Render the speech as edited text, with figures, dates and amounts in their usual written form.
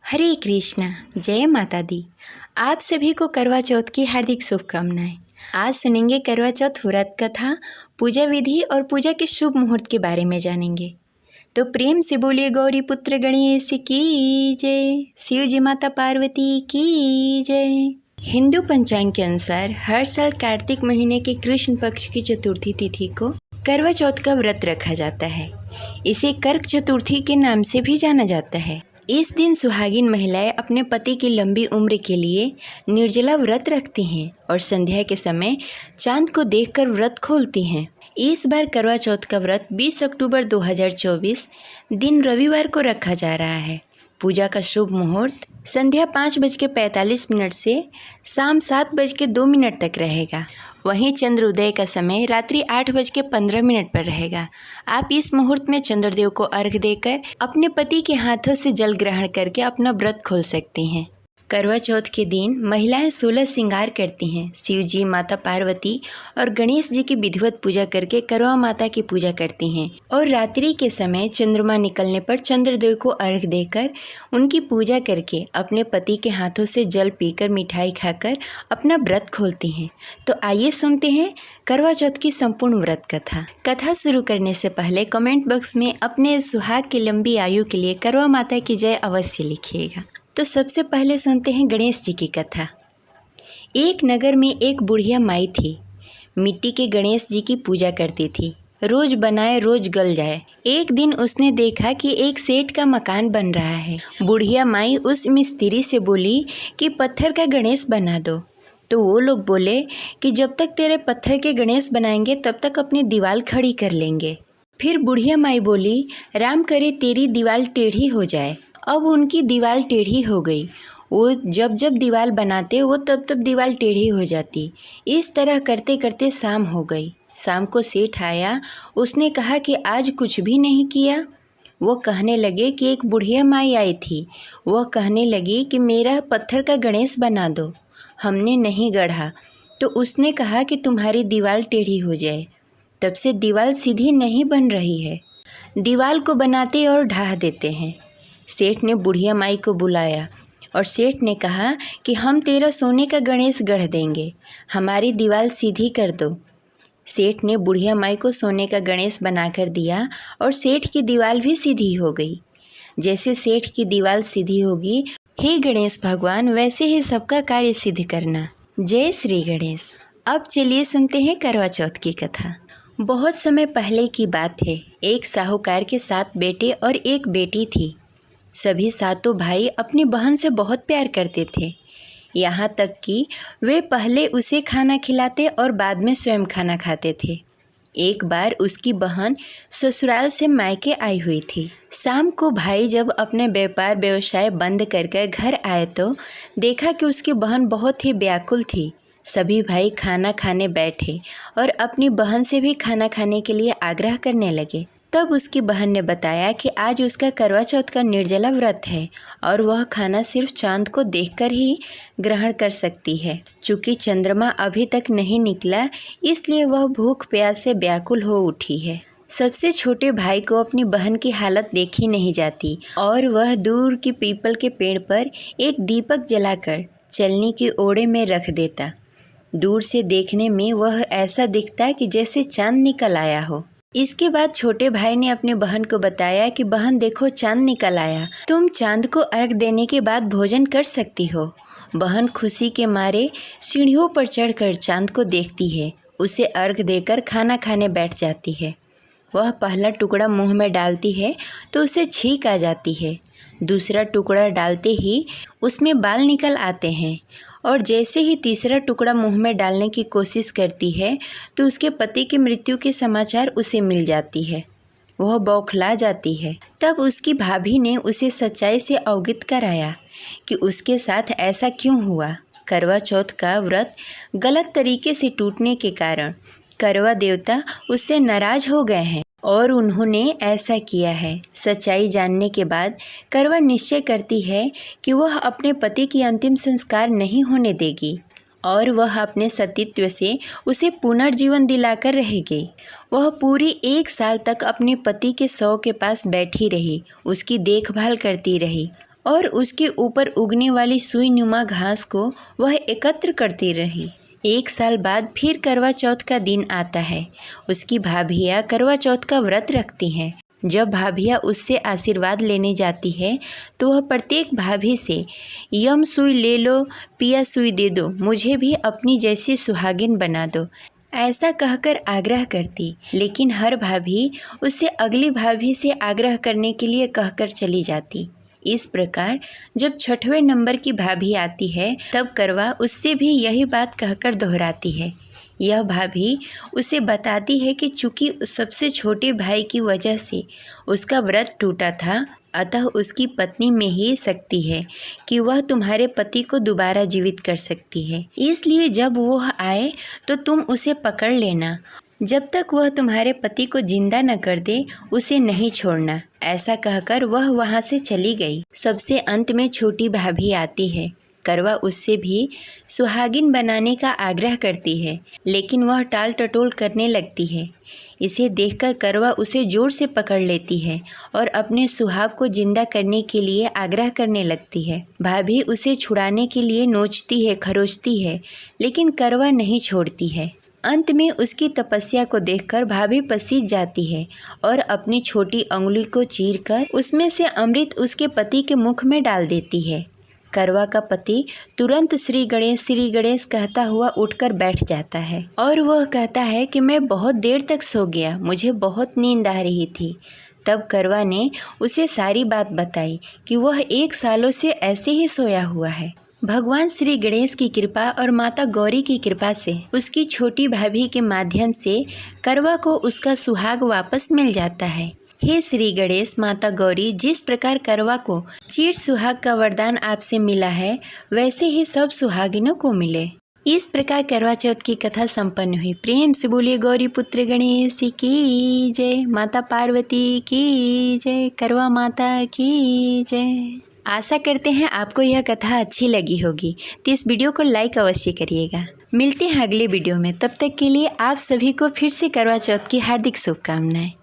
हरे कृष्णा, जय माता दी। आप सभी को करवा चौथ की हार्दिक शुभकामनाएं। आज सुनेंगे करवा चौथ व्रत कथा, पूजा विधि और पूजा के शुभ मुहूर्त के बारे में जानेंगे। तो प्रेम से बोलिए गौरी पुत्र गणेश की जय, शिव जी माता पार्वती की जय। हिंदू पंचांग के अनुसार हर साल कार्तिक महीने के कृष्ण पक्ष की चतुर्थी तिथि को करवा चौथ का व्रत रखा जाता है। इसे कर्क चतुर्थी के नाम से भी जाना जाता है। इस दिन सुहागिन महिलाएं अपने पति की लंबी उम्र के लिए निर्जला व्रत रखती हैं और संध्या के समय चांद को देखकर व्रत खोलती हैं। इस बार करवा चौथ का व्रत 20 अक्टूबर 2024 दिन रविवार को रखा जा रहा है। पूजा का शुभ मुहूर्त संध्या 5:45 से शाम 7:02 तक रहेगा। वहीं चंद्रोदय का समय रात्रि 8:15 पर रहेगा। आप इस मुहूर्त में चंद्रदेव को अर्घ्य देकर अपने पति के हाथों से जल ग्रहण करके अपना व्रत खोल सकती हैं। करवा चौथ के दिन महिलाएं 16 श्रृंगार करती हैं। शिव जी, माता पार्वती और गणेश जी की विधिवत पूजा करके करवा माता की पूजा करती हैं और रात्रि के समय चंद्रमा निकलने पर चंद्रदेव को अर्घ्य देकर उनकी पूजा करके अपने पति के हाथों से जल पीकर मिठाई खाकर अपना व्रत खोलती हैं। तो आइए सुनते हैं करवा चौथ की संपूर्ण व्रत कथा। कथा शुरू करने से पहले कमेंट बॉक्स में अपने सुहाग की लंबी आयु के लिए करवा माता की जय अवश्य लिखिएगा। तो सबसे पहले सुनते हैं गणेश जी की कथा। एक नगर में एक बुढ़िया माई थी। मिट्टी के गणेश जी की पूजा करती थी। रोज बनाए रोज गल जाए। एक दिन उसने देखा कि एक सेठ का मकान बन रहा है। बुढ़िया माई उस मिस्त्री से बोली कि पत्थर का गणेश बना दो। तो वो लोग बोले कि जब तक तेरे पत्थर के गणेश बनाएंगे तब तक अपनी दीवार खड़ी कर लेंगे। फिर बुढ़िया माई बोली, राम करे तेरी दीवार टेढ़ी हो जाए। अब उनकी दीवार टेढ़ी हो गई। वो जब जब दीवार बनाते वो तब तब दीवार टेढ़ी हो जाती। इस तरह करते करते शाम हो गई। शाम को सेठ आया। उसने कहा कि आज कुछ भी नहीं किया। वो कहने लगे कि एक बुढ़िया माई आई थी। वह कहने लगी कि मेरा पत्थर का गणेश बना दो। हमने नहीं गढ़ा तो उसने कहा कि तुम्हारी दीवार टेढ़ी हो जाए। तब से दीवार सीधी नहीं बन रही है। दीवार को बनाते और ढाह देते हैं। सेठ ने बुढ़िया माई को बुलाया और सेठ ने कहा कि हम तेरा सोने का गणेश गढ़ देंगे, हमारी दीवार सीधी कर दो। सेठ ने बुढ़िया माई को सोने का गणेश बनाकर दिया और सेठ की दीवार भी सीधी हो गई। जैसे सेठ की दीवार सीधी होगी, हे गणेश भगवान वैसे ही सबका कार्य सिद्ध करना। जय श्री गणेश। अब चलिए सुनते हैं करवा चौथ की कथा। बहुत समय पहले की बात है। एक साहूकार के 7 बेटे और एक बेटी थी। सभी सातों भाई अपनी बहन से बहुत प्यार करते थे, यहाँ तक कि वे पहले उसे खाना खिलाते और बाद में स्वयं खाना खाते थे। एक बार उसकी बहन ससुराल से मायके आई हुई थी। शाम को भाई जब अपने व्यापार व्यवसाय बंद कर घर आए तो देखा कि उसकी बहन बहुत ही व्याकुल थी। सभी भाई खाना खाने बैठे और अपनी बहन से भी खाना खाने के लिए आग्रह करने लगे। तब उसकी बहन ने बताया कि आज उसका करवा चौथ का निर्जला व्रत है और वह खाना सिर्फ चांद को देखकर ही ग्रहण कर सकती है। चूँकि चंद्रमा अभी तक नहीं निकला, इसलिए वह भूख प्यास से व्याकुल हो उठी है। सबसे छोटे भाई को अपनी बहन की हालत देखी नहीं जाती और वह दूर की पीपल के पेड़ पर एक दीपक जलाकर चलनी की ओड़े में रख देता। दूर से देखने में वह ऐसा दिखता कि जैसे चांद निकल आया हो। इसके बाद छोटे भाई ने अपनी बहन को बताया कि बहन देखो चांद निकल आया, तुम चांद को अर्घ देने के बाद भोजन कर सकती हो। बहन खुशी के मारे सीढ़ियों पर चढ़कर चांद को देखती है, उसे अर्घ देकर खाना खाने बैठ जाती है। वह पहला टुकड़ा मुंह में डालती है तो उसे छींक आ जाती है। दूसरा टुकड़ा डालते ही उसमें बाल निकल आते हैं और जैसे ही तीसरा टुकड़ा मुंह में डालने की कोशिश करती है तो उसके पति की मृत्यु के समाचार उसे मिल जाती है। वह बौखला जाती है। तब उसकी भाभी ने उसे सच्चाई से अवगत कराया कि उसके साथ ऐसा क्यों हुआ। करवा चौथ का व्रत गलत तरीके से टूटने के कारण करवा देवता उससे नाराज हो गए हैं और उन्होंने ऐसा किया है। सच्चाई जानने के बाद करवा निश्चय करती है कि वह अपने पति की अंतिम संस्कार नहीं होने देगी और वह अपने सतीत्व से उसे पुनर्जीवन दिलाकर रहेगी। वह पूरी 1 साल तक अपने पति के शव के पास बैठी रही, उसकी देखभाल करती रही और उसके ऊपर उगने वाली सुई नुमा घास को वह एकत्र करती रही। 1 साल बाद फिर करवा चौथ का दिन आता है। उसकी भाभियाँ करवा चौथ का व्रत रखती हैं। जब भाभियाँ उससे आशीर्वाद लेने जाती है तो वह प्रत्येक भाभी से यम सुई ले लो, पिया सुई दे दो, मुझे भी अपनी जैसी सुहागिन बना दो, ऐसा कहकर आग्रह करती। लेकिन हर भाभी उससे अगली भाभी से आग्रह करने के लिए कहकर चली जाती। इस प्रकार जब 6वें नंबर की भाभी आती है तब करवा उससे भी यही बात कहकर दोहराती है। यह भाभी उसे बताती है कि चूँकि सबसे छोटे भाई की वजह से उसका व्रत टूटा था, अतः उसकी पत्नी में ही शक्ति है कि वह तुम्हारे पति को दोबारा जीवित कर सकती है। इसलिए जब वह आए तो तुम उसे पकड़ लेना, जब तक वह तुम्हारे पति को जिंदा न कर दे उसे नहीं छोड़ना। ऐसा कहकर वह वहाँ से चली गई। सबसे अंत में छोटी भाभी आती है। करवा उससे भी सुहागिन बनाने का आग्रह करती है, लेकिन वह टाल टटोल करने लगती है। इसे देखकर करवा उसे जोर से पकड़ लेती है और अपने सुहाग को जिंदा करने के लिए आग्रह करने लगती है। भाभी उसे छुड़ाने के लिए नोचती है, खरोचती है, लेकिन करवा नहीं छोड़ती है। अंत में उसकी तपस्या को देखकर भाभी पसीज जाती है और अपनी छोटी अंगुली को चीरकर उसमें से अमृत उसके पति के मुख में डाल देती है। करवा का पति तुरंत श्री गणेश कहता हुआ उठकर बैठ जाता है और वह कहता है कि मैं बहुत देर तक सो गया, मुझे बहुत नींद आ रही थी। तब करवा ने उसे सारी बात बताई कि वह 1 सालों से ऐसे ही सोया हुआ है। भगवान श्री गणेश की कृपा और माता गौरी की कृपा से उसकी छोटी भाभी के माध्यम से करवा को उसका सुहाग वापस मिल जाता है। हे श्री गणेश, माता गौरी, जिस प्रकार करवा को चिर सुहाग का वरदान आपसे मिला है वैसे ही सब सुहागिनों को मिले। इस प्रकार करवा चौथ की कथा संपन्न हुई। प्रेम से बोलिए गौरी पुत्र गणेश की जय, माता पार्वती की जय, करवा माता की जय। आशा करते हैं आपको यह कथा अच्छी लगी होगी, तो इस वीडियो को लाइक अवश्य करिएगा। मिलते हैं अगले वीडियो में, तब तक के लिए आप सभी को फिर से करवा चौथ की हार्दिक शुभकामनाएं।